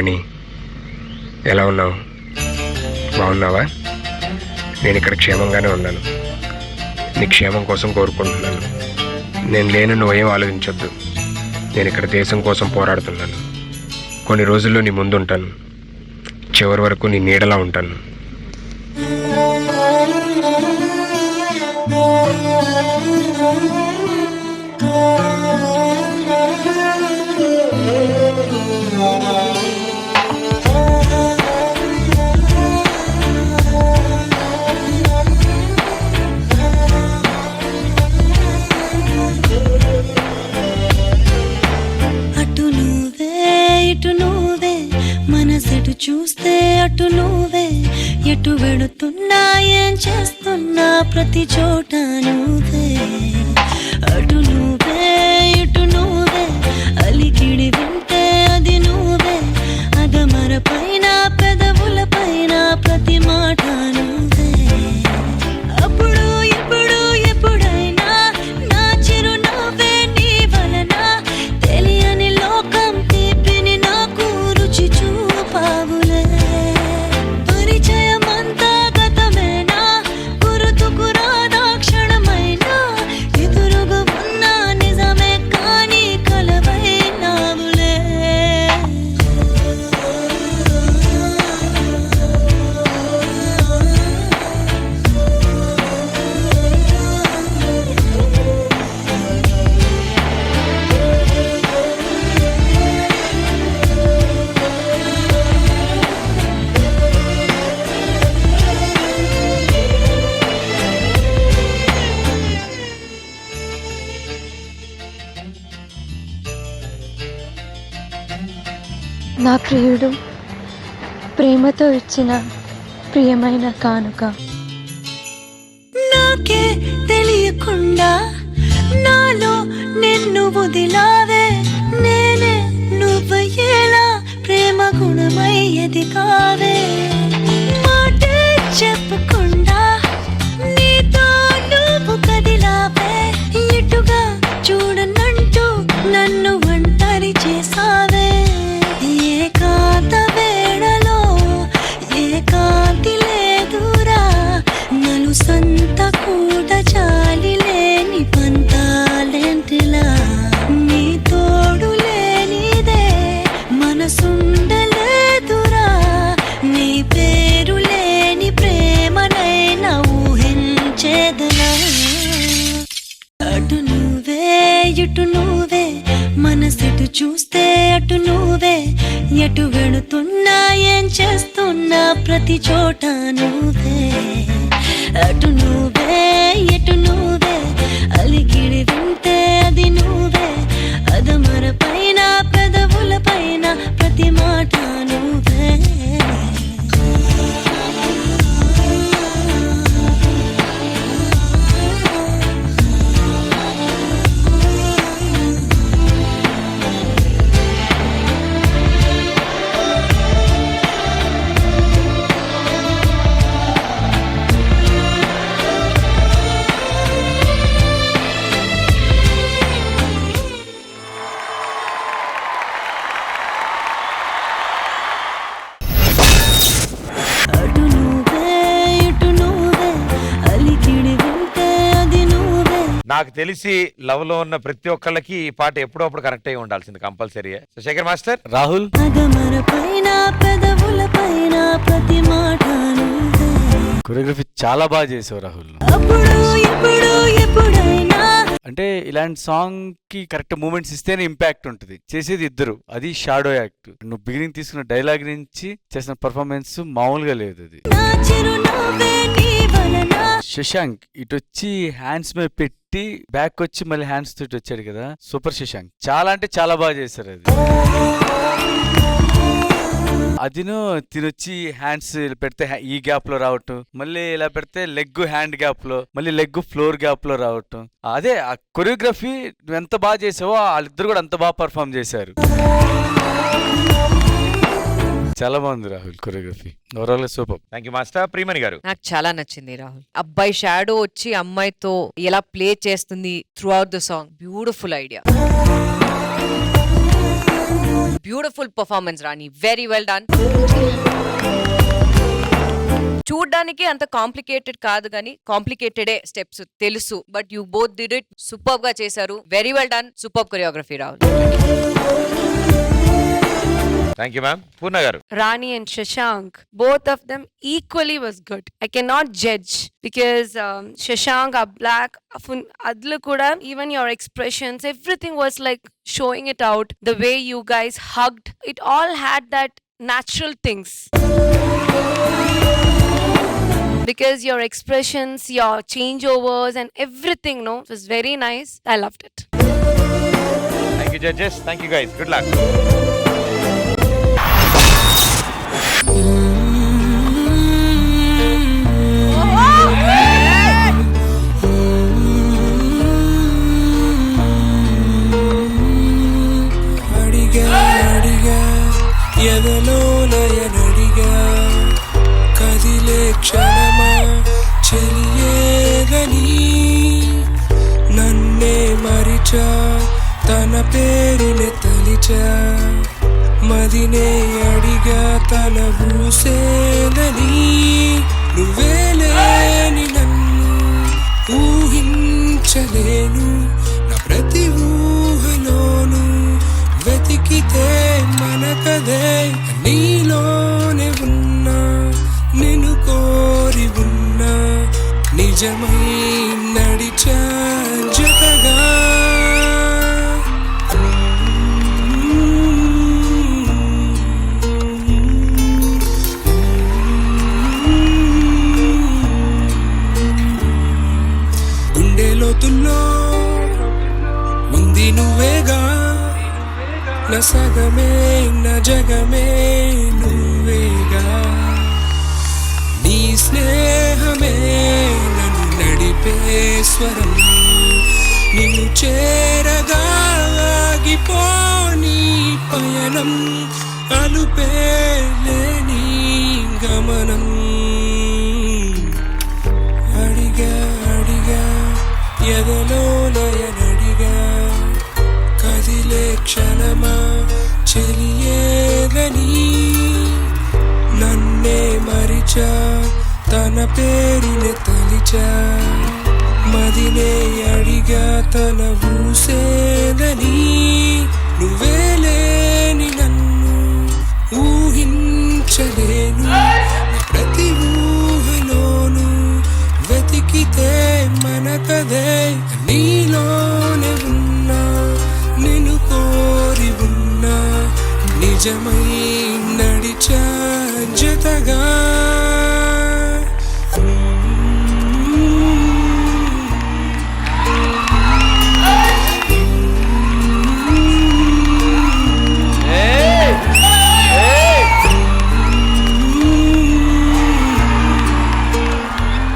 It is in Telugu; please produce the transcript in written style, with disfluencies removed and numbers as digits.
రాణి, ఎలా ఉన్నావు? బాగున్నావా? నేను ఇక్కడ క్షేమంగానే ఉన్నాను. నీ క్షేమం కోసం కోరుకుంటున్నాను. నేను లేను, నువ్వేం ఆలోచించొద్దు. నేను ఇక్కడ దేశం కోసం పోరాడుతున్నాను. కొన్ని రోజుల్లో నీ ముందు ఉంటాను. చివరి వరకు నీ నీడలా ఉంటాను. మనసెటు చూస్తే అటు నువ్వే, ఎటు వెళుతున్నా ఏం చేస్తున్నా ప్రతి చోట నువ్వే. అటు నువ్వే ఇటు నువ్వే, అలికిడి వింటే అది నువ్వే, అదమర పైన పెదవుల పైన ప్రతి మాట నువ్వే. అప్పుడు ఇప్పుడు ఎప్పుడైనా నా చిరునవ్వే నీ వలన, తెలియని లోకం తీపిని నాకు రుచి చూపావులే. పరిచయమంతా గతమేనా, గుర్తుకు రాదా క్షణమైనా, ఎదురుగా ఉన్న నిజమే కానీ కలవైనావులే. నా ప్రియుడు ప్రేమతో ఇచ్చిన ప్రియమైన కానుక. నాకే తెలియకుండా నాలో నిన్ను వదిలావే, నేనే నువ్వయ్యేలా ప్రేమ గుణమయ్యేది కావే. మాటే చెప్పకుండా నీతో నువ్వు కదిలావే, ఇటుగా చూడనంటూ నన్ను ఒంటరి చేసావే. ఏకాంత వేళలో ఏకాంతి లేదురా, నలుసంత కూడా చాలి లేని పంతాలేంటిలా. నీ తోడు లేనిదే మనసుండలేదురా, నీ పేరు లేని ప్రేమనైనా ఊహించేదలా. అటు నువ్వే ఇటు నువ్వే, మనసెటు చూస్తే అటు నువ్వే, ఎటు వెళుతున్నా ఏం చేస్తున్నా ప్రతి చోట నువ్వే. అటు నువ్వే ఎటు నువ్వే, అలికిడి వింటే అది నువ్వే, అదమర పైన పెదవుల పైన ప్రతి మాట నువ్వే. అటు నువ్వే ఇటు నువ్వే, అలికిడి వింటే అది నువ్వే. నాకు తెలిసి లవ్ లో ఉన్న ప్రతి ఒక్కళ్ళకి ఈ పాట ఎప్పుడప్పుడు కనెక్ట్ అయి ఉండాల్సింది కంపల్సరీ. శేఖర్ మాస్టర్, రాహుల్, అదమర పైన పెదవుల పైన ప్రతి మాట నువ్వే. కొరియోగ్రఫీ చాలా బాగా చేసావు రాహుల్. అప్పుడు ఇప్పుడు ఎప్పుడైనా అంటే ఇలాంటి సాంగ్ కి కరెక్ట్ మూమెంట్స్ ఇస్తేనే ఇంపాక్ట్ ఉంటుంది. చేసేది ఇద్దరు, అది షాడో యాక్ట్. నువ్వు బిగినింగ్ తీసుకున్న డైలాగ్ నుంచి చేసిన పర్ఫార్మెన్స్ మామూలుగా లేదు. అది నా చిరునవ్వే నీ వలన. శశాంక్ ఇటు వచ్చి హ్యాండ్స్ మీద పెట్టి బ్యాక్ వచ్చి మళ్ళీ హ్యాండ్స్ తోటి వచ్చాడు కదా, సూపర్ శశాంక్. చాలా అంటే చాలా బాగా చేశారు. అది అదిను తినొచ్చి హ్యాండ్స్ పెడితే ఈ గ్యాప్ లో రావటం, మళ్ళీ ఇలా పెడితే లెగ్ హ్యాండ్ గ్యాప్ లో, మళ్ళీ లెగ్ ఫ్లోర్ గ్యాప్ లో రావటం. అదే ఆ కొరియోగ్రఫీ నువ్వు ఎంత బాగా చేసావో వాళ్ళిద్దరు కూడా అంత బాగా పర్ఫామ్ చేశారు. చాలా బాగుంది Rahul choreography, overall super. Thank you master. Priyamani గారు, నాకు చాలా నచ్చింది రాహుల్. అబ్బాయి షాడో వచ్చి అమ్మాయితో ఎలా ప్లే చేస్తుంది throughout the song, beautiful idea. Beautiful performance Rani, very well done. చూడ్డానికి అంత కాంప్లికేటెడ్ కాదు కానీ కాంప్లికేటెడే స్టెప్స్ తెలుసు, but you both did it super గా చేశారు. Very well done, super choreography Rahul. Thank you ma'am. Purna garu. Rani and Shashank, both of them equally was good. I cannot judge because Shashank are black. Adlu kuda, even your expressions, everything was like showing it out. The way you guys hugged, it all had that natural things. Because your expressions, your changeovers and everything, no, it was very nice. I loved it. Thank you judges. Thank you guys. Good luck. ఎదలో నయనడిగా కదిలే క్షణమా చెలియేదని నన్నే మరిచా తన పేరుని తలిచా మదినే అడిగా తన ఊసేదని నువ్వేలేని నన్ను ఊహించలేను నా ప్రతి ఊహలోను వెతికితే మనకదే నీలోనే ఉన్నా నిన్ను కోరి ఉన్నా నిజమై నడిచా జతగా గుండె లోతుల్లో ఉంది నువ్వేగా నా సగమే నా జగమే నువ్వేగా నీ స్నేహమే నన్ను నడిపే స్వరం నిన్ను చేరగా ఆగిపోని పయనం అలుపేలేని గమనం అడిగా అడిగా ఎదలో నయనడిగా కదిలే క్షణమా చెలియేదని నన్నే మరిచా తన పేరుని తలిచా మదినే అడిగా తన ఊసేదని నువ్వేలేని నన్ను ఊహించలేను ప్రతి ఊహలోను వెతికితే మనకదే నీలోనే ఉన్నా నిన్ను కోరి ఉన్నా నిజమై